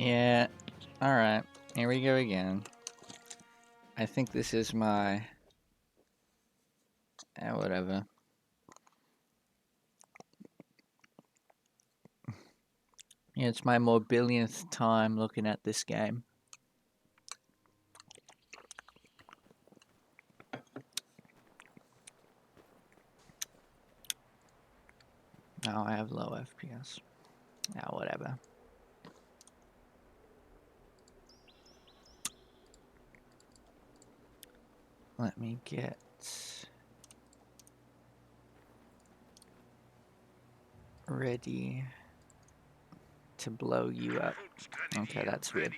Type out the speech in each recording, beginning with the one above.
Yeah, alright. Here we go again. I think this is my... whatever. Yeah, it's my more billionth time looking at this game. Now I have low FPS. Yeah, whatever. Let me get... ready to blow you up. Okay, that's weird.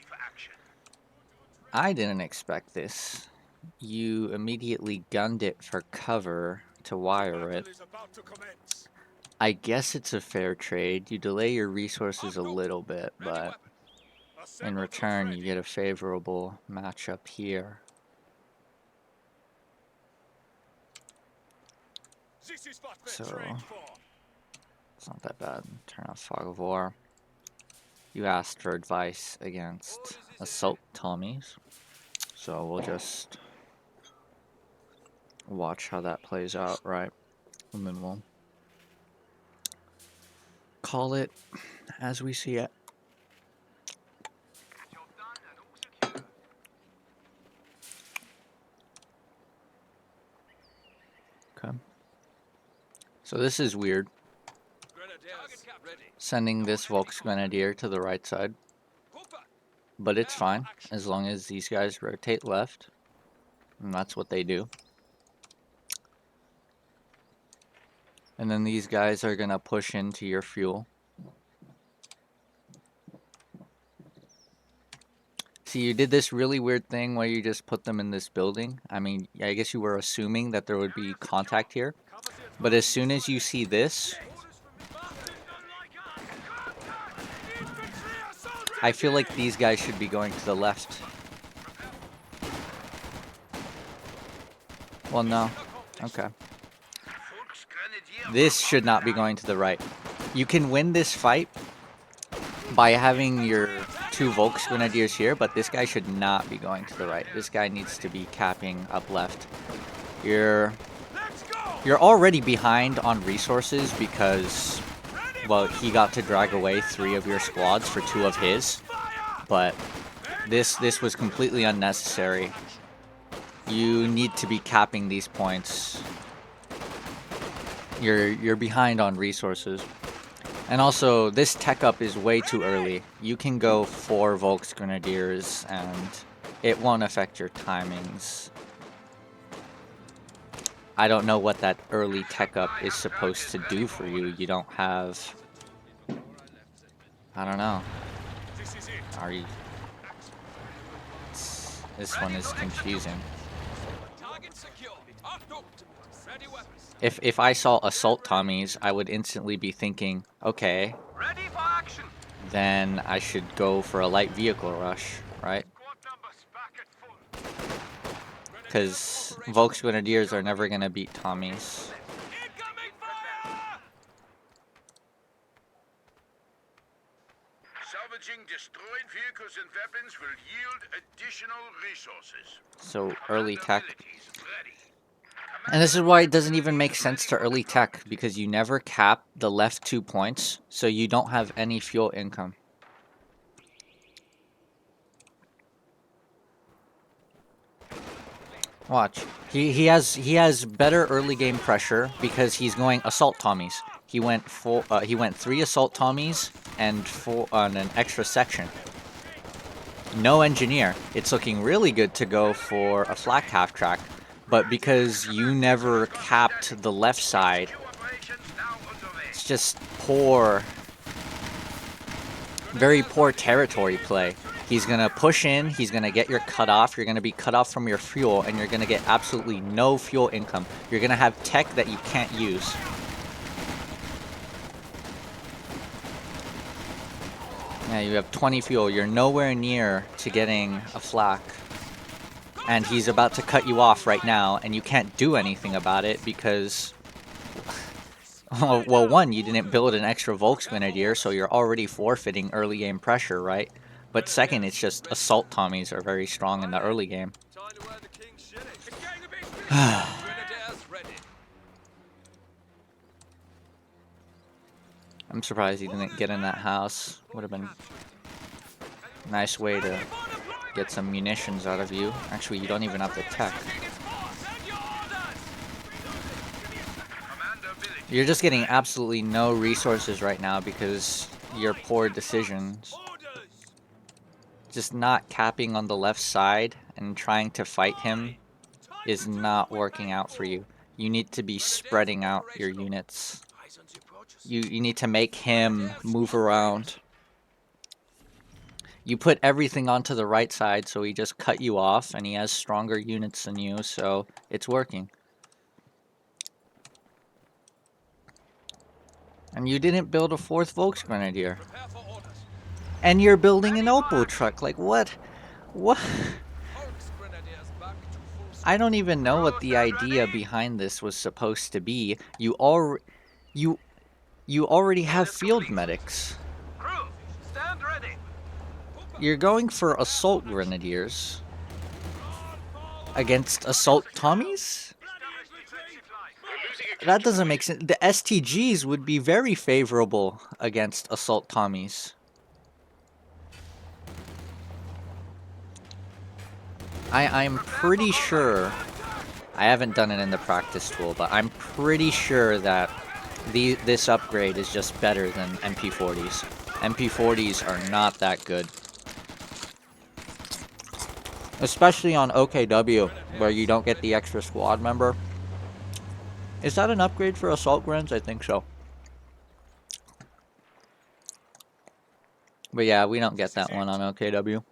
I didn't expect this. You immediately gunned it for cover to wire it. I guess it's a fair trade. You delay your resources a little bit, but in return you get a favorable matchup here. So it's not that bad. Turn off Fog of War. You asked for advice against Assault Tommies, so we'll just watch how that plays out, right? And then we'll call it as we see it. Okay. So this is weird. Sending this Volksgrenadier to the right side. But it's fine, as long as these guys rotate left. And that's what they do. And then these guys are gonna push into your fuel. See, you did this really weird thing where you just put them in this building. I mean, I guess you were assuming that there would be contact here. But as soon as you see this, I feel like these guys should be going to the left. Well, no. Okay. This should not be going to the right. You can win this fight by having your two Volksgrenadiers here, but this guy should not be going to the right. This guy needs to be capping up left. You're already behind on resources because, well, he got to drag away 3 of your squads for 2 of his, but this was completely unnecessary. You need to be capping these points. You're behind on resources. And also, this tech up is way too early. You can go 4 Volksgrenadiers and it won't affect your timings. I don't know what that early tech up is supposed to do for you. You don't have... I don't know. Are you... This one is confusing. If I saw Assault Tommies, I would instantly be thinking, okay, then I should go for a light vehicle rush, right? Because Volksgrenadiers are never going to beat Tommies. Salvaging destroyed vehicles and weapons will yield additional resources. So early tech. And this is why it doesn't even make sense to early tech, because you never cap the left 2 points, so you don't have any fuel income. Watch. He has better early game pressure because he's going Assault Tommies. He went 3 Assault Tommies and 4 on an extra section. No engineer. It's looking really good to go for a flak half track. But because you never capped the left side, it's just poor, very poor territory play. He's going to push in, he's going to get your cut off, you're going to be cut off from your fuel, and you're going to get absolutely no fuel income. You're going to have tech that you can't use. Yeah, you have 20 fuel, you're nowhere near to getting a flak. And he's about to cut you off right now, and you can't do anything about it because... well, one, you didn't build an extra Volksgrenadier, so you're already forfeiting early game pressure, right? But second, it's just assault Tommies are very strong in the early game. I'm surprised he didn't get in that house. Would have been a nice way to get some munitions out of you. Actually, you don't even have the tech. You're just getting absolutely no resources right now because your poor decisions. Just not capping on the left side and trying to fight him is not working out for you. You need to be spreading out your units. You need to make him move around. You put everything onto the right side, so he just cut you off, and he has stronger units than you, so it's working. And you didn't build a 4th Volksgrenadier. And you're building an Opel truck. Like, what? What? I don't even know what the idea behind this was supposed to be. You already have field medics. You're going for assault grenadiers against assault Tommies? That doesn't make sense. The STGs would be very favorable against assault Tommies. I'm pretty sure, I haven't done it in the practice tool, but I'm pretty sure that this upgrade is just better than MP40s. MP40s are not that good. Especially on OKW, where you don't get the extra squad member. Is that an upgrade for assault grens? I think so. But yeah, we don't get that one on OKW.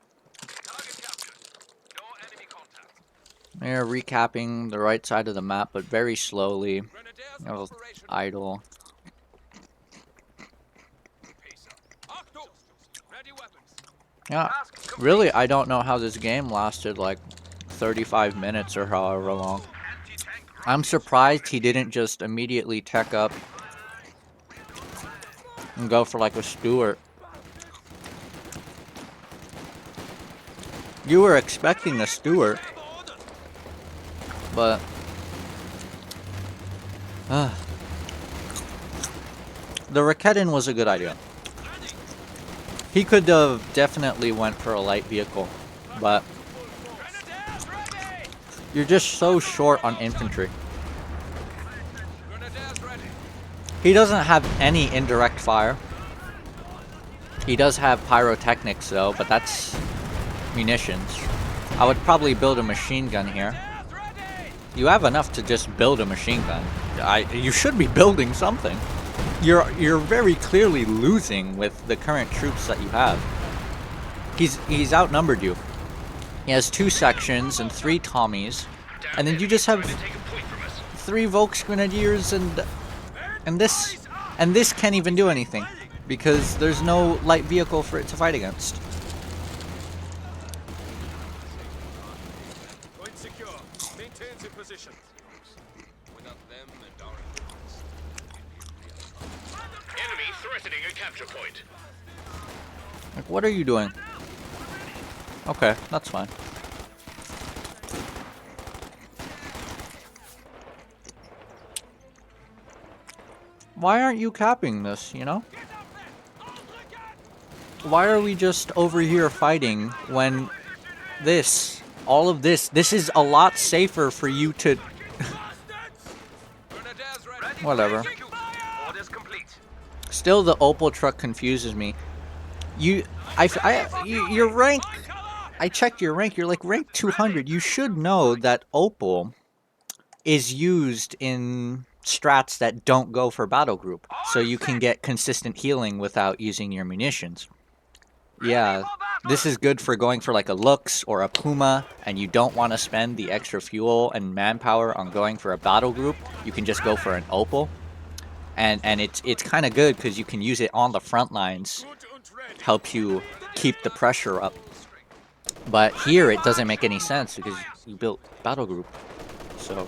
They're recapping the right side of the map, but very slowly. It'll idle. Yeah, really, I don't know how this game lasted like 35 minutes or however long. I'm surprised he didn't just immediately tech up and go for like a Stuart. You were expecting a Stuart, but the Raketin was a good idea. He could have definitely went for a light vehicle, but you're just so short on infantry. He doesn't have any indirect fire. He does have pyrotechnics though, but that's munitions. I would probably build a machine gun here. You have enough to just build a machine gun. You should be building something. You're very clearly losing with the current troops that you have. He's outnumbered you. He has 2 sections and 3 Tommies, and then you just have 3 Volksgrenadiers and this can't even do anything because there's no light vehicle for it to fight against. Like, what are you doing? Okay, that's fine. Why aren't you capping this, you know? Why are we just over here fighting when all of this is a lot safer for you to... Whatever. Still, the Opel truck confuses me. Your rank, I checked your rank, you're like rank 200. You should know that Opel is used in strats that don't go for battle group, so you can get consistent healing without using your munitions. Yeah, this is good for going for like a Lux or a Puma, and you don't want to spend the extra fuel and manpower on going for a battle group. You can just go for an Opel, and it's kind of good because you can use it on the front lines. Help you keep the pressure up. But here it doesn't make any sense because you built battle group. So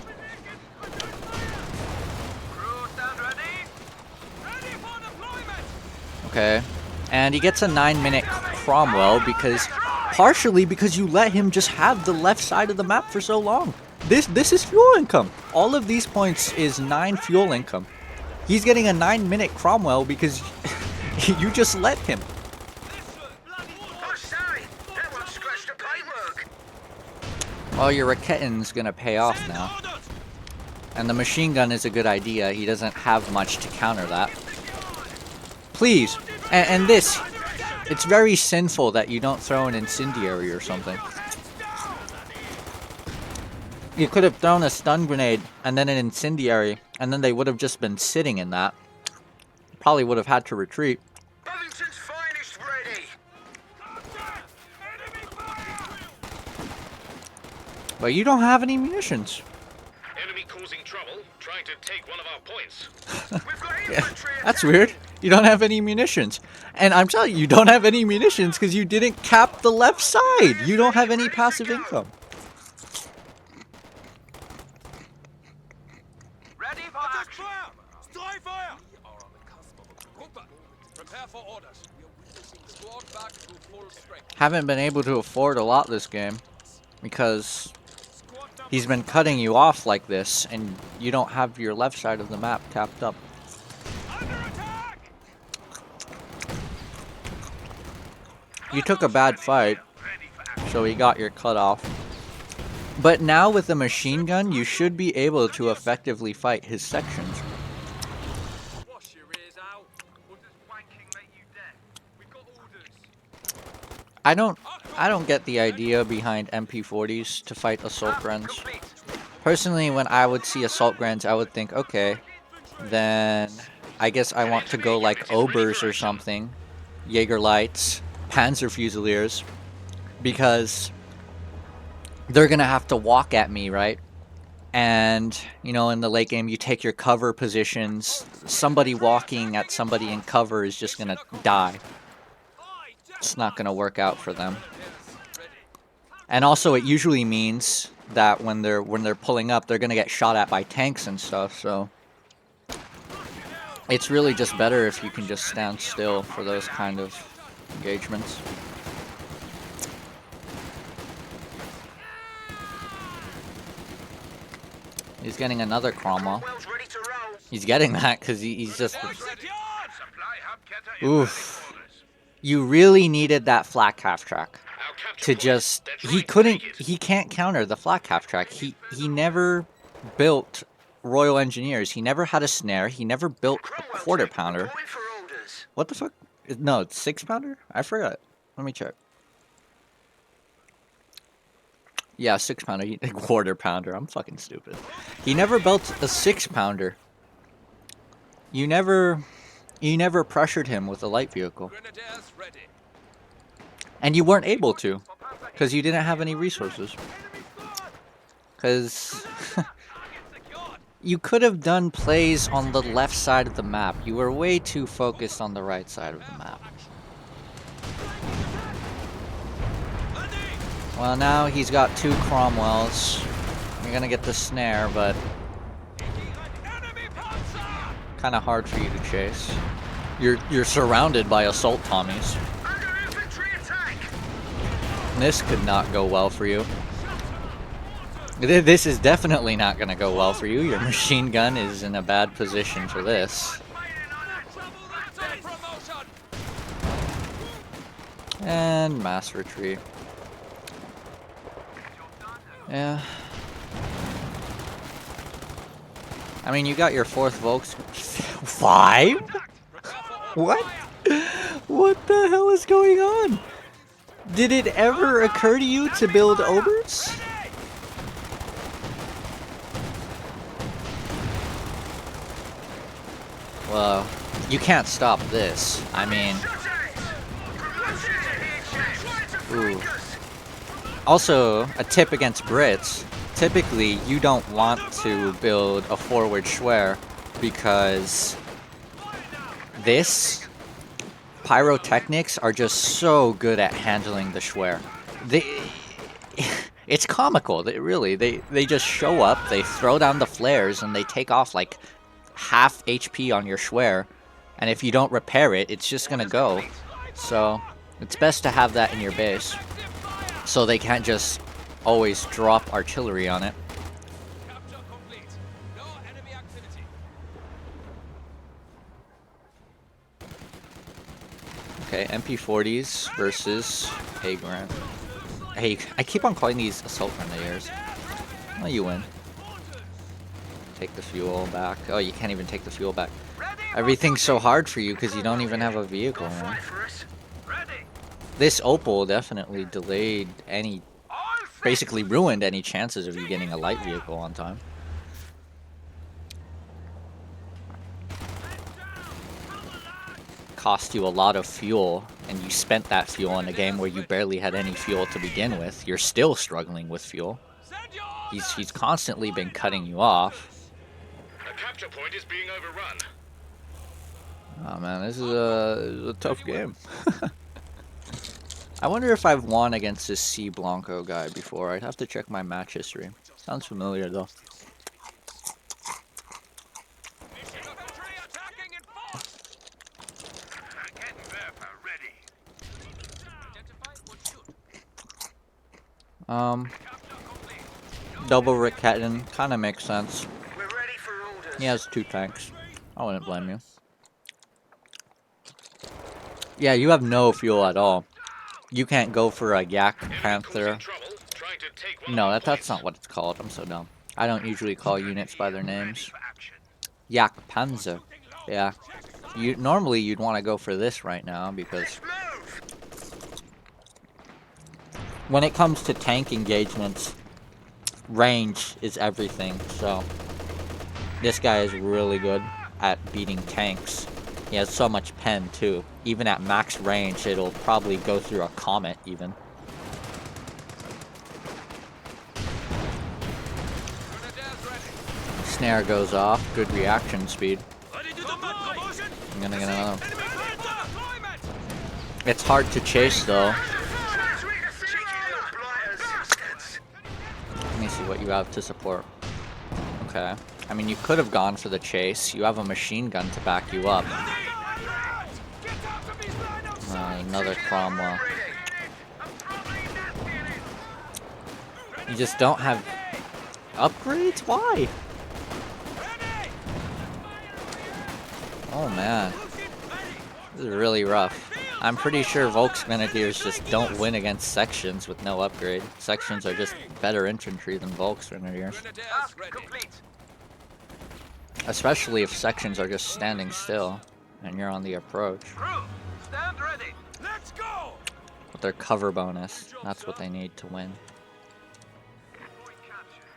okay, And he gets a 9-minute Cromwell partially because you let him just have the left side of the map for so long. This is fuel income. All of these points is 9 fuel income. He's getting a 9-minute Cromwell because you just let him. Well, your Raketten's gonna pay off now. And the machine gun is a good idea. He doesn't have much to counter that. Please. And this. It's very sinful that you don't throw an incendiary or something. You could have thrown a stun grenade and then an incendiary, and then they would have just been sitting in that. Probably would have had to retreat. But you don't have any munitions. Enemy causing trouble, trying to take one of our points. Yeah, that's weird. You don't have any munitions. And I'm telling you, you don't have any munitions because you didn't cap the left side. You don't have any passive income. Ready for action. Strike fire. We are on the cusp of a group. Prepare for orders. We are witnessing squad back to full strength. Haven't been able to afford a lot this game because he's been cutting you off like this and you don't have your left side of the map capped up. You took a bad fight, so he got your cut off. But now with the machine gun, you should be able to effectively fight his sections. Wash your ears out. Or does wanking make you deaf? We've got orders. I don't get the idea behind MP40s to fight assault grens. Personally, when I would see assault grens, I would think, okay, then I guess I want to go like Obers or something, Jaegerlights, Panzer Fusiliers, because they're gonna have to walk at me, right? And, you know, in the late game, you take your cover positions. Somebody walking at somebody in cover is just gonna die. It's not gonna work out for them. And also, it usually means that when they're pulling up, they're gonna get shot at by tanks and stuff. So it's really just better if you can just stand still for those kind of engagements. He's getting another Cromwell. He's getting that because he's just... Oof. You really needed that flak half track to just... He can't counter the flak half track. He never built Royal Engineers. He never had a snare. He never built a quarter pounder. What the fuck? No, it's 6-pounder? I forgot. Let me check. Yeah, 6-pounder. Quarter pounder. I'm fucking stupid. He never built a 6-pounder. You never pressured him with a light vehicle. And you weren't able to, because you didn't have any resources. Because you could have done plays on the left side of the map. You were way too focused on the right side of the map. Well, now he's got 2 Cromwells. You're gonna get the snare, but kind of hard for you to chase. You're surrounded by assault Tommies. This could not go well for you. This is definitely not gonna go well for you. Your machine gun is in a bad position for this. And mass retreat. Yeah. I mean, you got your 4th Volks. 5? What? What the hell is going on? Did it ever occur to you to build Obers? Well, you can't stop this. I mean... Ooh. Also, a tip against Brits. Typically, you don't want to build a forward Schwer because pyrotechnics are just so good at handling the Schwer. It's comical. They just show up, they throw down the flares, and they take off like half HP on your Schwer. And if you don't repair it, it's just gonna go. So it's best to have that in your base, so they can't just always drop artillery on it. Capture complete. No enemy activity. Okay, MP40s versus A Grant. Hey, I keep on calling these assault grenadiers. Well, you win. Take the fuel back. Oh, you can't even take the fuel back. Everything's so hard for you because you don't even have a vehicle, man. This Opal definitely delayed any, basically ruined any chances of you getting a light vehicle on time. Cost you a lot of fuel, and you spent that fuel in a game where you barely had any fuel to begin with. You're still struggling with fuel. He's constantly been cutting you off. A capture point is being overrun. Oh man, this is a tough game. I wonder if I've won against this C Blanco guy before. I'd have to check my match history. Sounds familiar though. Infantry attacking in force. Getting Verfa ready. Identify or shoot. Double Ricketton kind of makes sense. We're ready for orders. He has 2 tanks. I wouldn't blame you. Yeah, you have no fuel at all. You can't go for a Yak Panther. No, that's not what it's called. I'm so dumb. I don't usually call units by their names. Yak Panzer. Yeah. Normally you'd want to go for this right now because when it comes to tank engagements, range is everything. So this guy is really good at beating tanks. He has so much pen too. Even at max range, it'll probably go through a comet even. Snare goes off. Good reaction speed. I'm gonna get another. It's hard to chase though. Let me see what you have to support. Okay. I mean, you could have gone for the chase. You have a machine gun to back you up. Another Cromwell. You just don't have upgrades? Why? Oh man. This is really rough. I'm pretty sure Volksgrenadiers just don't win against sections with no upgrade. Sections are just better infantry than Volksgrenadiers. Especially if sections are just standing still and you're on the approach. Stand ready. Let's go. With their cover bonus, that's what they need to win.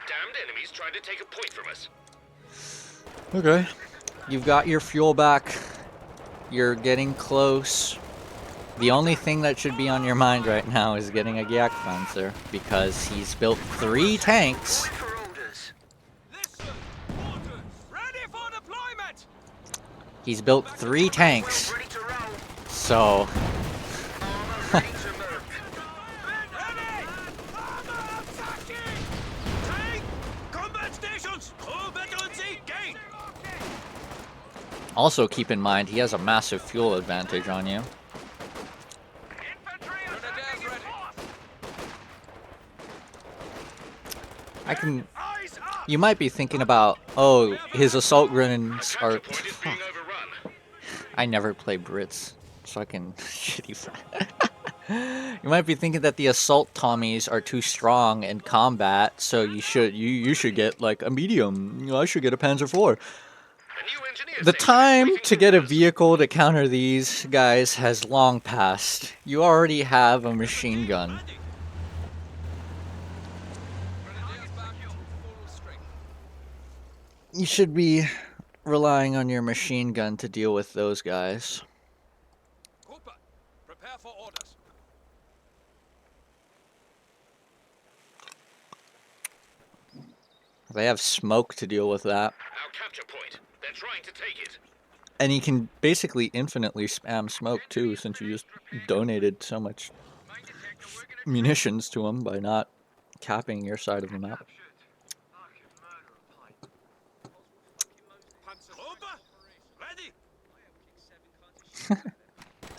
Damned enemies trying to take a point from us. Okay. You've got your fuel back. You're getting close. The only thing that should be on your mind right now is getting a Gyak Panzer, because he's built 3 tanks. He's built 3 tanks. So also keep in mind he has a massive fuel advantage on you. You might be thinking about, oh, his assault grenades are... I never play Brits. Fucking shitty. You might be thinking that the assault Tommies are too strong in combat, so you should get like a medium. You know, I should get a Panzer IV. The time to get a vehicle to counter these guys has long passed. You already have a machine gun. You should be relying on your machine gun to deal with those guys. Prepare for orders. They have smoke to deal with that. Our capture point. They're trying to take it. And you can basically infinitely spam smoke too, since you just donated so much munitions to them by not capping your side of the map. Ready.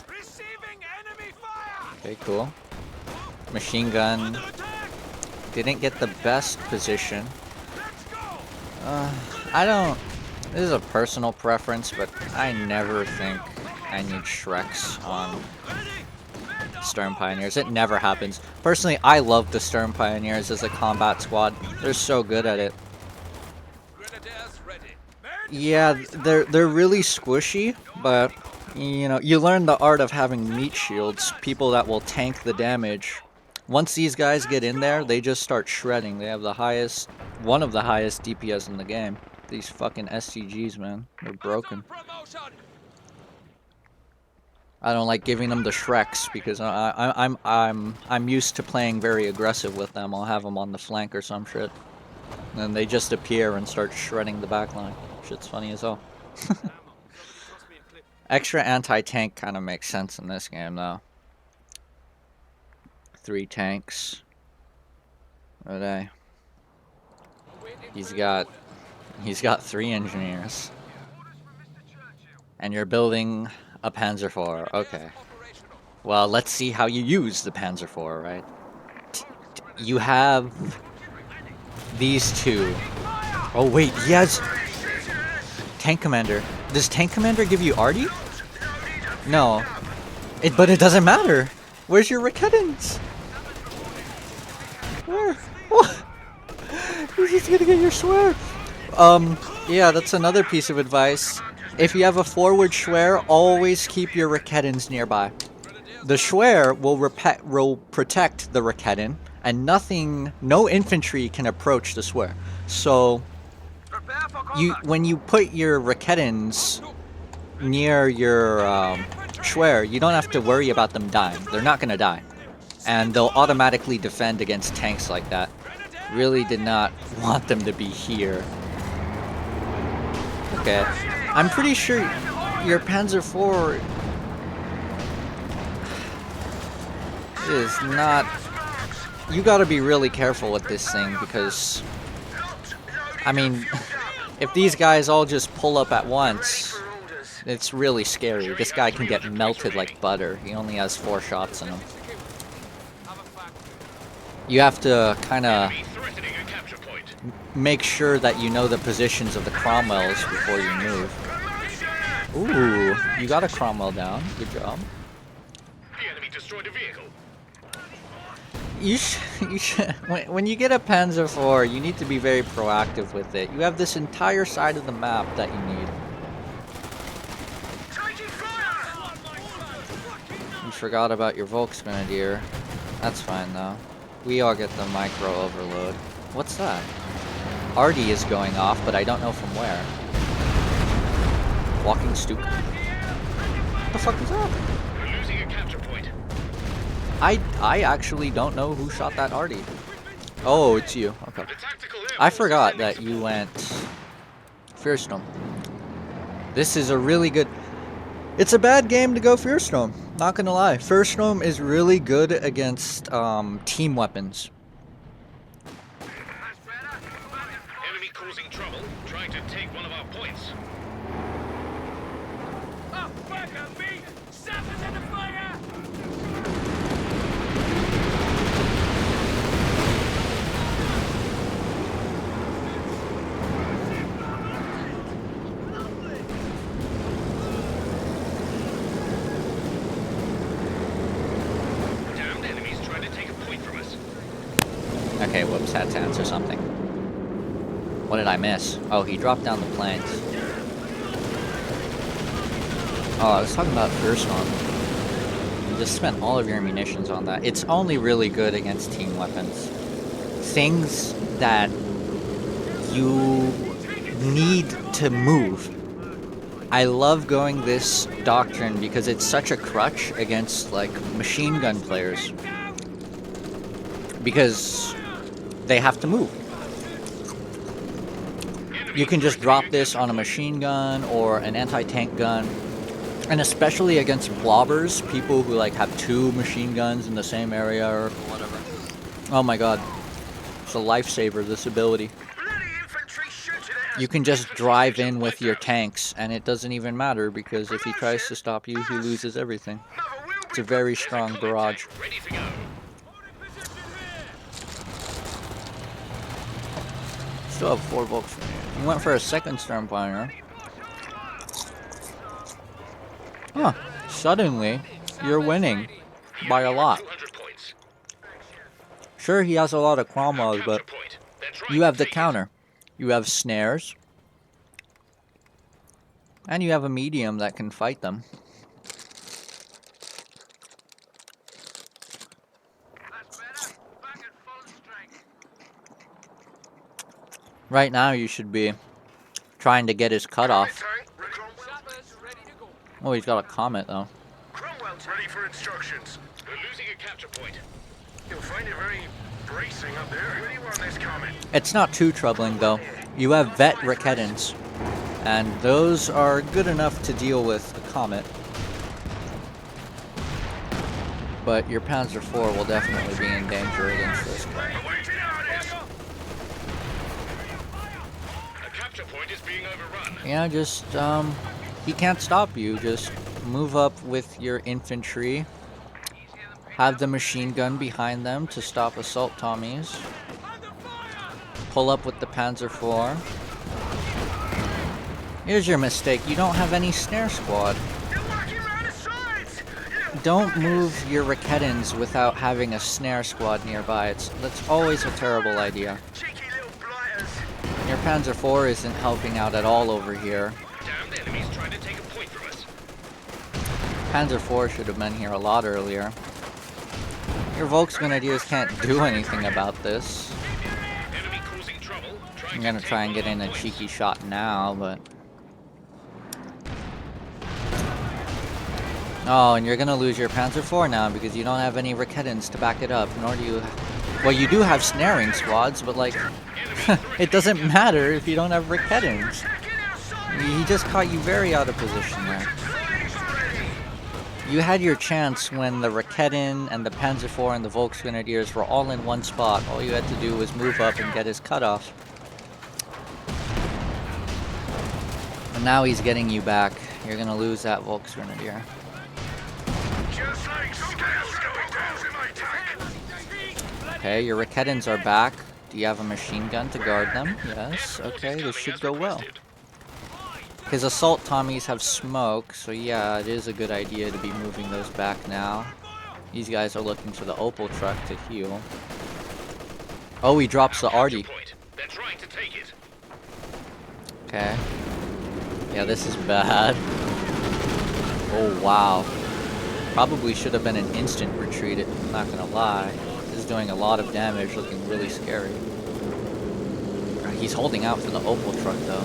Receiving Okay, cool. Machine gun didn't get the best position. I don't... This is a personal preference, but I never think I need Shreks on Stern Pioneers. It never happens. Personally, I love the Stern Pioneers as a combat squad. They're so good at it. Grenadiers ready. Yeah, they're really squishy, but you know, you learn the art of having meat shields, people that will tank the damage. Once these guys get in there, they just start shredding. They have the highest, one of the highest DPS in the game. These fucking SCGs, man, they're broken. Promotion. I don't like giving them the Shreks because I'm used to playing very aggressive with them. I'll have them on the flank or some shit, and they just appear and start shredding the backline. Shit's funny as hell. Extra anti-tank kind of makes sense in this game, though. 3 tanks. What are they? He's got 3 engineers. And you're building a Panzer IV. Okay. Well, let's see how you use the Panzer IV, right? You have these 2. Oh wait, yes. Tank Commander. Does Tank Commander give you Arty? No. But it doesn't matter. Where's your Raketans? Where? What? You're just gonna get your swear. Yeah, that's another piece of advice. If you have a forward Schwer, always keep your Raketans nearby. The Schwer will protect the Raketan, and no infantry can approach the Schwer. So, when you put your Raketans near your Schwer, you don't have to worry about them dying. They're not gonna die. And they'll automatically defend against tanks like that. Really did not want them to be here. Okay. I'm pretty sure your Panzer IV is not... You gotta be really careful with this thing because... I mean, if these guys all just pull up at once, it's really scary. This guy can get melted like butter. He only has 4 shots in him. You have to kind of make sure that you know the positions of the Cromwells before you move. Ooh, you got a Cromwell down. Good job. The enemy destroyed a vehicle. You should, when you get a Panzer IV, you need to be very proactive with it. You have this entire side of the map that you need. You forgot about your Volksgrenadier. That's fine though. We all get the micro overload. What's that? Arty is going off, but I don't know from where. Walking stupid. What the fuck is that? We're losing a capture point. I actually don't know who shot that Arty. Oh, it's you. Okay. I forgot that you went Fearstorm. This is a really good... It's a bad game to go Fearstorm. Not gonna lie. Fearstorm is really good against team weapons. Enemy causing trouble, trying to take one of our points. Downed enemies trying to take a point from us. Okay, whoops, had to answer something. What did I miss? Oh, he dropped down the planks. Oh, I was talking about Fearstorm. You just spent all of your munitions on that. It's only really good against team weapons. Things that you need to move. I love going this doctrine because it's such a crutch against, like, machine gun players. Because they have to move. You can just drop this on a machine gun or an anti-tank gun. And especially against blobbers, people who like have 2 machine guns in the same area or whatever. Oh my god. It's a lifesaver, this ability. You can just drive in with your tanks and it doesn't even matter because if he tries to stop you, he loses everything. It's a very strong barrage. Ready to go. Still have 4 volts. You went for a second storm pioneer. Huh. Suddenly, you're winning by a lot. 200 points. Sure, he has a lot of cromwells, but Capture point. That's right. you have the Take it. counter. You have snares. And you have a medium that can fight them. That's better. Back at full strength. Right now, you should be trying to get his cutoff. Tank, Cromwell. Sappers ready to go. Oh, he's got a comet, though. Cromwell ready for instructions. We're losing a capture point. You'll find it very bracing up there. Who do you want this comment? It's not too troubling, though. You have vet Rickettons, and those are good enough to deal with a comet. But your Panzer IV will definitely be in danger against this guy. Awaiting orders. A capture point is being overrun. Yeah, just, he can't stop you. Just move up with your infantry. Have the machine gun behind them to stop assault Tommies. Pull up with the Panzer IV. Here's your mistake. You don't have any snare squad. You're working round the sides. Don't move your Rickettons without having a snare squad nearby. That's always a terrible idea. Cheeky little blighters. Your Panzer IV isn't helping out at all over here. Damned enemies trying to take a point from us. Panzer IV should have been here a lot earlier. Your Volksgrenadiers can't do anything about this. Enemy causing trouble. Trying I'm gonna to try and take get in a points. cheeky shot now, but... Oh, and you're gonna lose your Panzer IV now because you don't have any Rickettons to back it up, nor do you... Well, you do have snaring squads, but like... it doesn't matter if you don't have Rickettons. He just caught you very out of position there. You had your chance when the Ricketton and the Panzer IV and the Volksgrenadiers were all in one spot. All you had to do was move up and get his cutoff. And now he's getting you back. You're gonna lose that Volksgrenadier. Just like scales going down in my tank. Okay, your Rickettons are back. Do you have a machine gun to guard them? Yes. Okay, this should go well. His assault Tommies have smoke, so yeah, it is a good idea to be moving those back now. These guys are looking for the Opel truck to heal. Oh, he drops the Artie. They're trying to take it. Okay. Yeah, this is bad. Oh, wow. Probably should have been an instant retreat, I'm not gonna lie. This is doing a lot of damage, looking really scary. He's holding out for the Opel truck, though.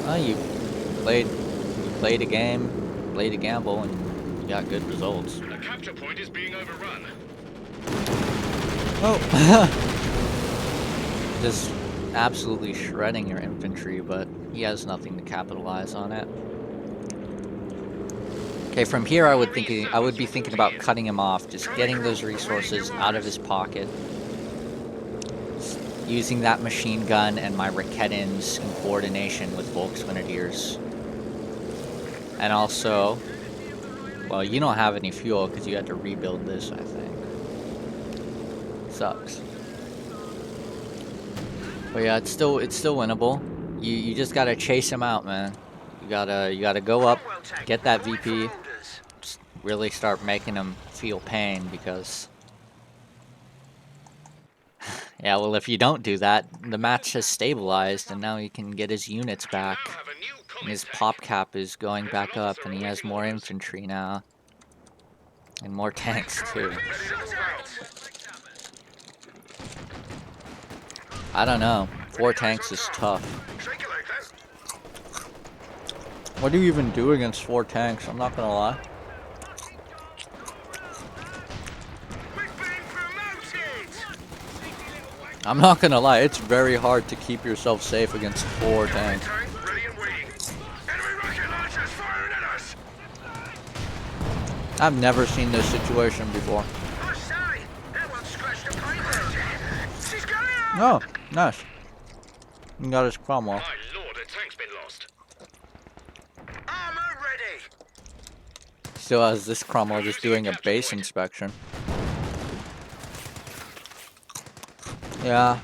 Well, you played a game, played a gamble, and you got good results. A capture point is being overrun. Oh! Just absolutely shredding your infantry, but he has nothing to capitalize on it. Okay, from here I would be thinking about cutting him off, just getting those resources out of his pocket. Using that machine gun and my Rickettons in coordination with Volksgrenadiers. And also, well, you don't have any fuel because you had to rebuild this, I think. Sucks. But yeah, it's still winnable. You just gotta chase him out, man. You gotta go up, get that VP, just really start making him feel pain because... Yeah, well, if you don't do that, the match has stabilized, and now he can get his units back. And his pop cap is going back up, and he has more infantry now. And more tanks, too. I don't know. 4 tanks is tough. What do you even do against 4 tanks? I'm not gonna lie. I'm not gonna lie, it's very hard to keep yourself safe against 4 tanks. I've never seen this situation before. Oh, nice. You got his Cromwell. My lord, a tank's been lost. Still has this Cromwell just doing a base inspection. Yeah.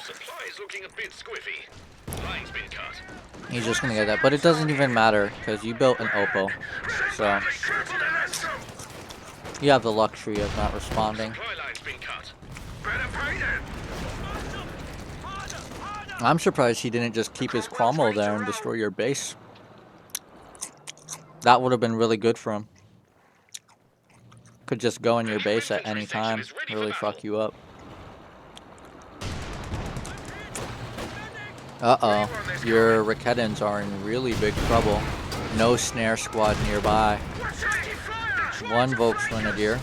Supplies looking a bit squiffy. Line's been cut. He's just gonna get that, but it doesn't even matter because you built an Oppo, so you have the luxury of not responding. Supply line's been cut. Better pay them. I'm surprised he didn't just keep his Cromwell there and destroy your base. That would have been really good for him. Could just go in your base at any time, really fuck you up. Uh-oh, your Raketans are in really big trouble. No snare squad nearby. One Volksgrenadier.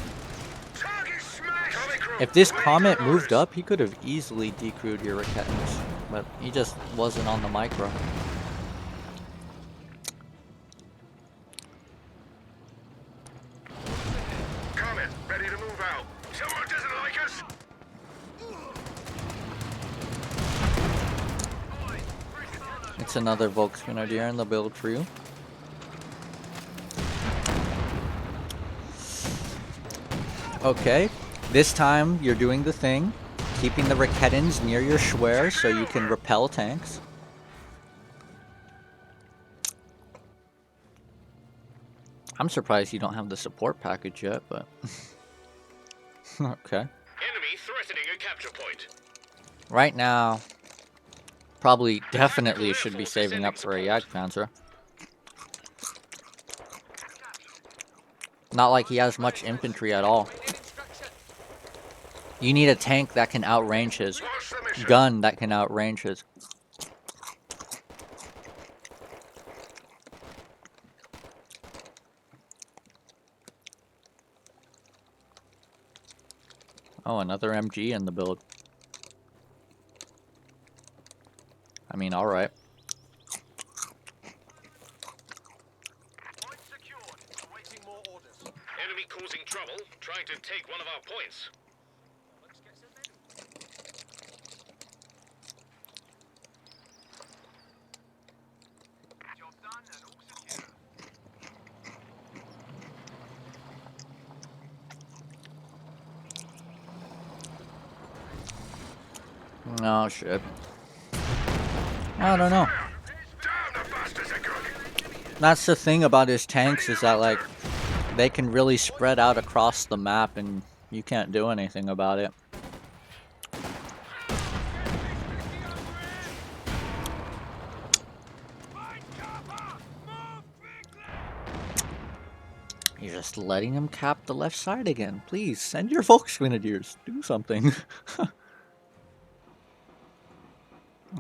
If this Comet moved up, he could have easily decrewed your Raketans, but he just wasn't on the micro. Comet, ready to move out. Someone doesn't like us. It's another Volksgrenadier in the build for you. Okay, this time you're doing the thing, keeping the Raketans near your Schwer so you can repel tanks. I'm surprised you don't have the support package yet, but okay. Enemy threatening a capture point. Right now, probably definitely should be saving up for a Jagdpanzer. Not like he has much infantry at all. You need a tank that can outrange his, gun that can outrange his. Oh, another MG in the build. I mean, alright. Point secured. Awaiting more orders. Enemy causing trouble, trying to take one of our points. Let's get some men. Job done and all secure. Oh, shit. I don't know. Down the bastards are good. That's the thing about his tanks is that, like, they can really spread out across the map and you can't do anything about it. You're just letting him cap the left side again. Please, send your Volksgrenadiers. Do something.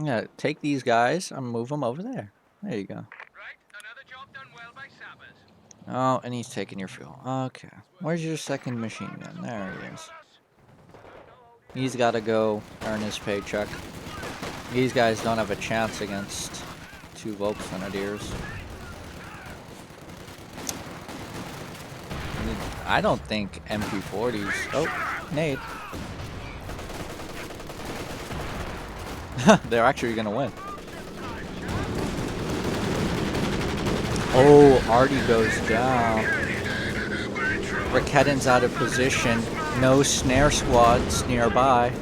Yeah, take these guys and move them over there. There you go. Right, another job done well by sappers. Oh, and he's taking your fuel. Okay. Where's your second machine gun? There he is. He's got to go earn his paycheck. These guys don't have a chance against two Volksgrenadiers. I don't think MP40s... Oh, nade. They're actually gonna win. Oh, Artie goes down. Raketans out of position. No snare squads nearby.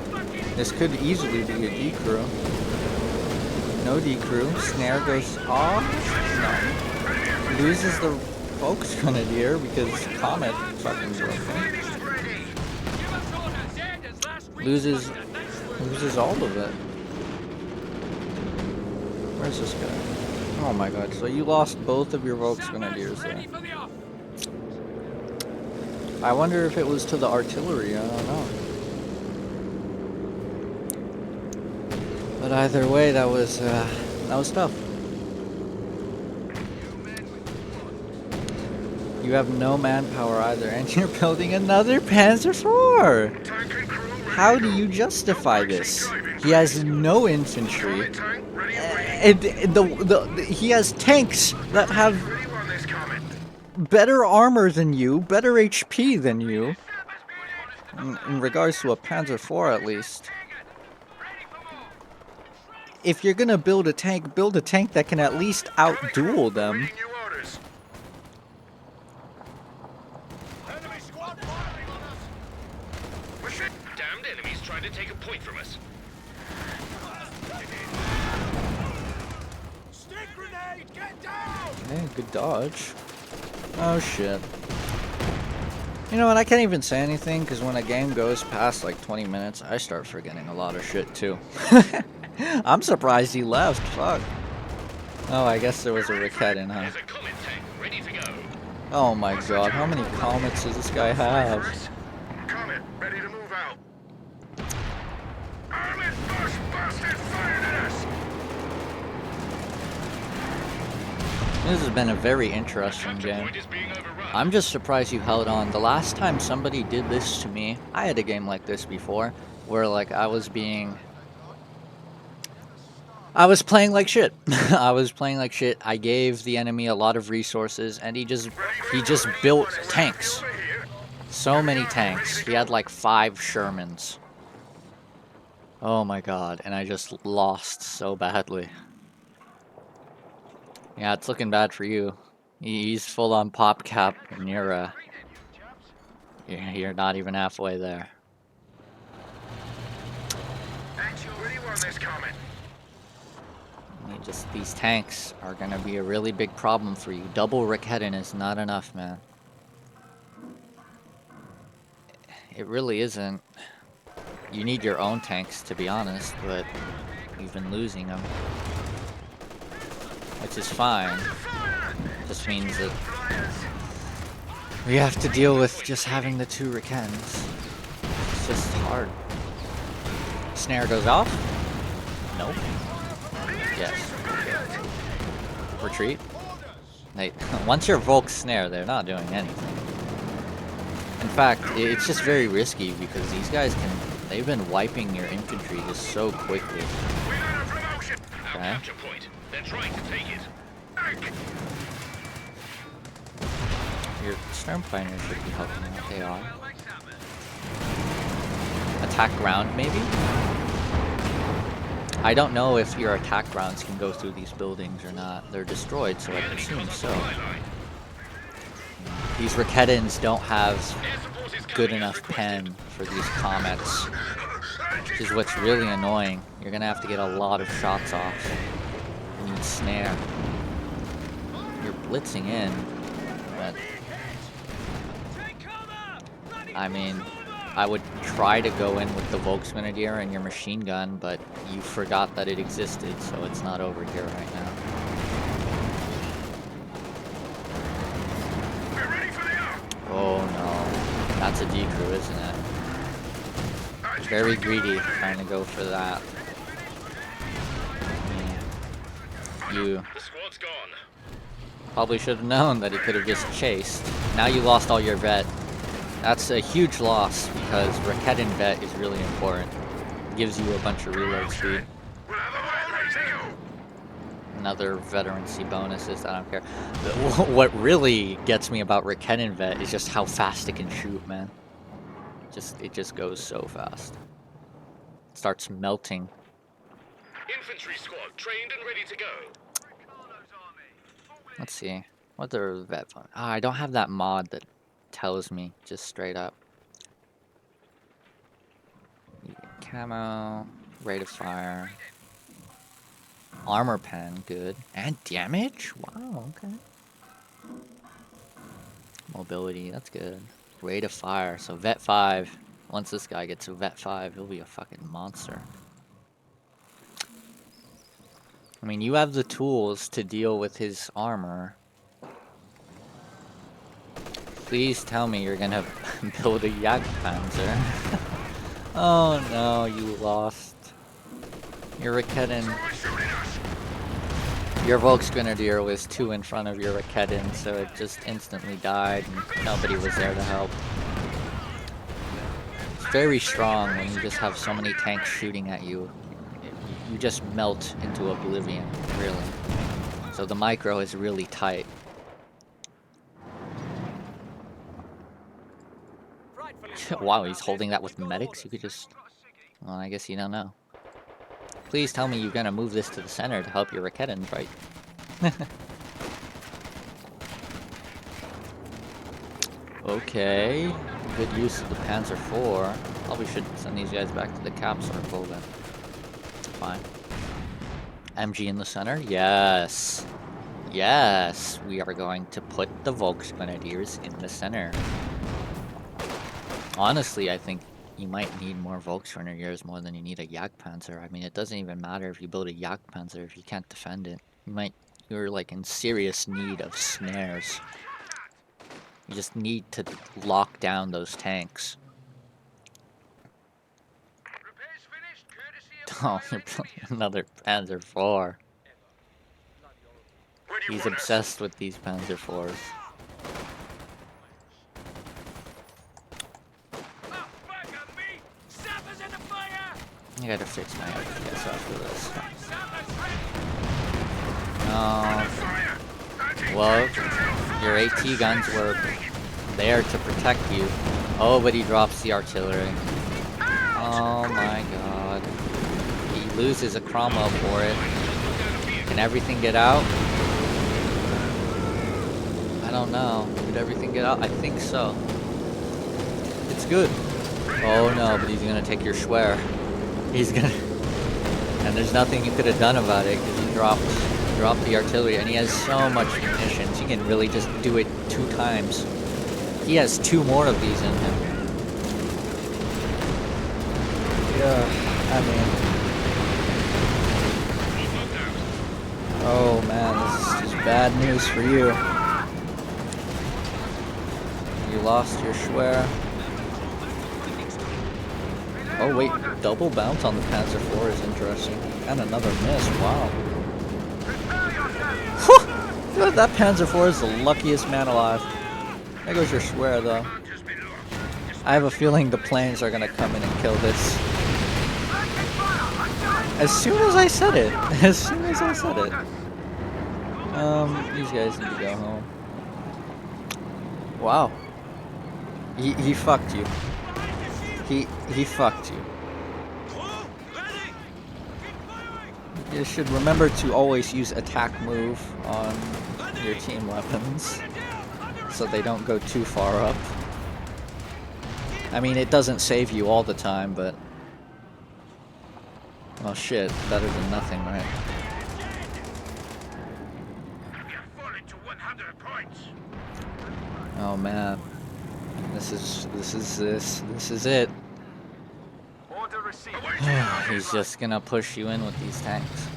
This could easily be a decrew. No decrew. Snare goes off. No. Loses the Volksgrenadier because Comet fucking broken. Loses all of it. Where's this guy? Oh my god, so you lost both of your Volksgrenadiers there. I wonder if it was to the artillery, I don't know. But either way, that was tough. You have no manpower either, and you're building another Panzer IV! How do you justify this? He has no infantry. He has tanks that have better armor than you, better HP than you. In regards to a Panzer IV, at least. if you're gonna build a tank that can at least outduel them. Reading new orders. Enemy squad firing on us! We're shit. Damned enemies trying to take a point from us. Stick grenade! Get down! Okay, good dodge. Oh shit. You know what, I can't even say anything, because when a game goes past like 20 minutes, I start forgetting a lot of shit too. I'm surprised he left, fuck. Oh, I guess there was a Ricketten, huh? There's a comet tank ready to go. Oh my god, how many comets does this guy have? Comet, ready to move out. Armored bus bastard fired at us. This has been a very interesting Capture game. point is being overrun. I'm just surprised you held on. The last time somebody did this to me, I had a game like this before, where like I was playing like shit. I was playing like shit. I gave the enemy a lot of resources, and he just built tanks. Over here. So many tanks. He had like 5 Shermans. Oh my god, and I just lost so badly. Yeah, it's looking bad for you. He's full on pop cap, and you're not even halfway there. Action, where do you want this comet? These tanks are gonna be a really big problem for you. Double Ricketten is not enough, man. It really isn't. You need your own tanks, to be honest, but you've been losing them. Which is fine. Just means that we have to deal with just having the 2 Rickettens. It's just hard. Snare goes off? Nope. Yes. Retreat? Once your Volks snare, they're not doing anything. In fact, it's just very risky because these guys they've been wiping your infantry just so quickly. We got a promotion. Our Okay. capture point. They're trying to take it. Your Stormfighter should be helping out. They are. Attack ground, maybe? I don't know if your attack rounds can go through these buildings or not. They're destroyed, so I presume so. These Rickettens don't have Air support is good coming as enough requested. pen for these comets, which is what's really annoying. You're gonna have to get a lot of shots off. You need snare. You're blitzing in, but I mean, I would try to go in with the Volksgrenadier and your machine gun, but you forgot that it existed, so it's not over here right now. We're ready for the arm. Oh no, that's a decrew, isn't it? Very greedy, trying to go for that. You The squad's gone. probably should have known that he could have just chased. Now you lost all your vet. That's a huge loss because Ricketten vet is really important. Gives you a bunch of reload speed. We'll have a wide ready to go. Another veterancy bonuses, I don't care. What really gets me about Ricketten vet is just how fast it can shoot, man. It just goes so fast. It starts melting. Infantry squad trained and ready to go. Let's see. What the vet fun? Ah, I don't have that mod that tells me just straight up. Camo, rate of fire, armor pen, good, and damage. Wow, okay. Mobility, that's good. Rate of fire, so vet 5. Once this guy gets to vet 5, he'll be a fucking monster. I mean, you have the tools to deal with his armor. Please tell me you're gonna build a Jagdpanzer. Oh no, you lost. Your Ricketten. Your Volksgrenadier was 2 in front of your Ricketten, so it just instantly died and nobody was there to help. It's very strong when you just have so many tanks shooting at you. You just melt into oblivion, really. So the micro is really tight. Wow, he's holding that with medics? You could just... Well, I guess you don't know. Please please tell me you're gonna move this to the center to help your Raketans, right? Okay, good use of the Panzer IV. Probably should send these guys back to the cap circle, but fine. MG in the center? Yes. Yes, we are going to put the Volksgrenadiers in the center. Honestly, I think you might need more Volksgrenadiers more than you need a Jagdpanzer. I mean, it doesn't even matter if you build a Jagdpanzer if you can't defend it. You're like in serious need of snares. You just need to lock down those tanks. Repairs finished, courtesy of Oh, Royal you're building Engineers. another Panzer IV. Where do you He's want us? obsessed with these Panzer IVs. Ah, back on me! Sappers in the fire! I gotta fix my FPS after this. Sappers ready! Fire! Well, your AT guns were there to protect you. Oh, but he drops the artillery. Oh my god. He loses a Cromwell for it. Can everything get out? I don't know. Did everything get out? I think so. It's good. Oh no, but he's gonna take your Schwer. He's gonna... And there's nothing you could have done about it, because he dropped the artillery, and he has so much munitions. You can really just do it 2 times. He has 2 more of these in him. Yeah, I mean... Oh man, this is just bad news for you. You lost your Schwer. Oh wait, double bounce on the Panzer IV is interesting. And another miss, wow. Whew! That Panzer IV is the luckiest man alive. There goes your Schwer though. I have a feeling the planes are gonna come in and kill this. As soon as I said it. As soon as I said it. These guys need to go home. Wow. He fucked you. He fucked you. You should remember to always use attack move on your team weapons so they don't go too far up. I mean, it doesn't save you all the time, but... Well, shit, better than nothing, right? Oh man. This is it. Order received. He's just gonna push you in with these tanks.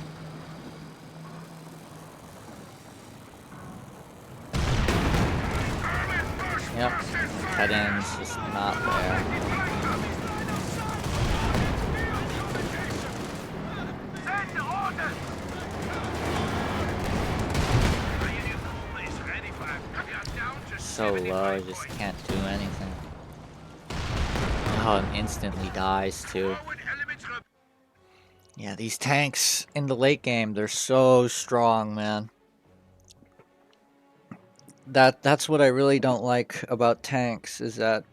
Yep. Head end's just not there. So low, I just can't do anything. Oh, and instantly dies too. Yeah, these tanks in the late game, they're so strong, man. That's what I really don't like about tanks, is that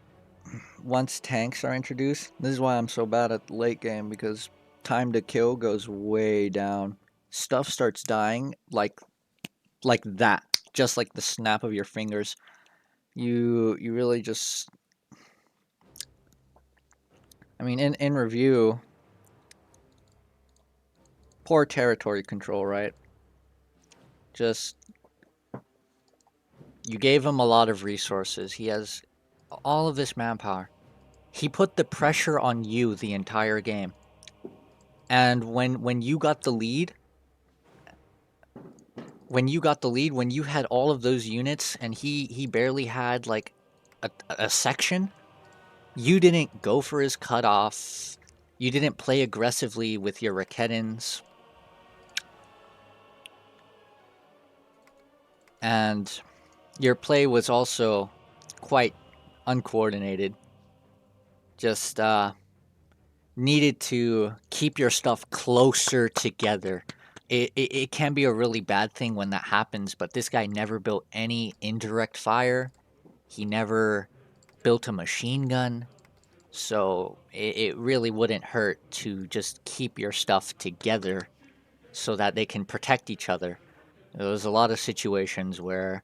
once tanks are introduced, this is why I'm so bad at the late game, because time to kill goes way down. Stuff starts dying like that, just like the snap of your fingers. You really just... I mean, in review, poor territory control, right? Just... You gave him a lot of resources. He has all of this manpower. He put the pressure on you the entire game. And when you got the lead, when you had all of those units and he barely had like a section, you didn't go for his cutoff. You didn't play aggressively with your Raketans. And your play was also quite uncoordinated. Just needed to keep your stuff closer together. It can be a really bad thing when that happens, but this guy never built any indirect fire. He never built a machine gun. So it really wouldn't hurt to just keep your stuff together so that they can protect each other. There was a lot of situations where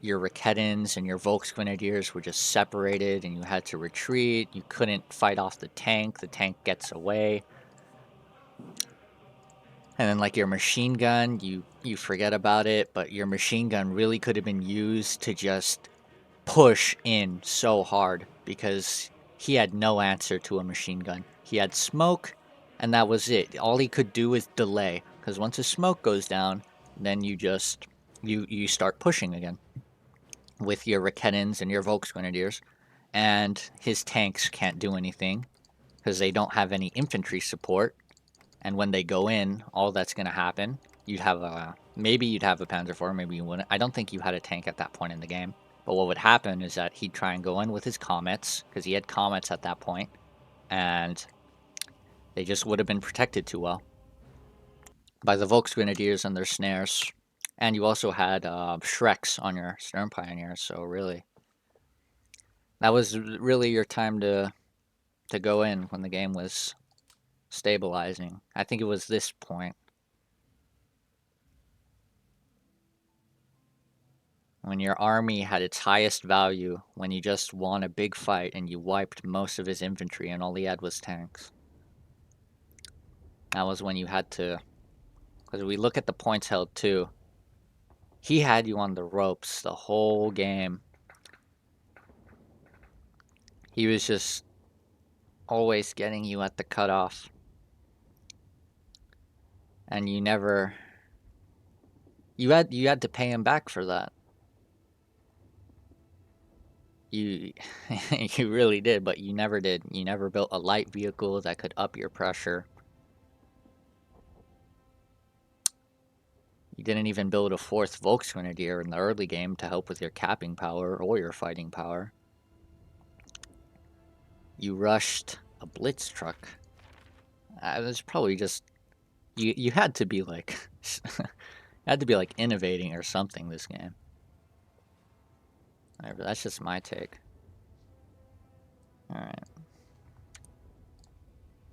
your Raketans and your Volksgrenadiers were just separated and you had to retreat. You couldn't fight off the tank gets away. And then like your machine gun, you forget about it, but your machine gun really could have been used to just push in so hard because he had no answer to a machine gun. He had smoke and that was it. All he could do is delay because once the smoke goes down, then you start pushing again with your Raketans and your Volksgrenadiers, and his tanks can't do anything because they don't have any infantry support. And when they go in, all that's going to happen, you'd have a maybe you'd have a Panzer IV, maybe you wouldn't. I don't think you had a tank at that point in the game. But what would happen is that he'd try and go in with his comets because he had comets at that point, and they just would have been protected too well by the Volksgrenadiers and their snares. And you also had Shreks on your Stern Pioneers, so really, that was really your time to go in when the game was stabilizing. I think it was this point when your army had its highest value, when you just won a big fight and you wiped most of his infantry and all he had was tanks. That was when you had to, because we look at the points held too. He had you on the ropes the whole game. He was just always getting you at the cutoff. And you never, you had to pay him back for that. You you really did, but you never did. You never built a light vehicle that could up your pressure. You didn't even build a fourth Volksgrenadier in the early game to help with your capping power or your fighting power. You rushed a blitz truck. It was probably just you had to be like had to be like innovating or something this game. Whatever, that's just my take. All right.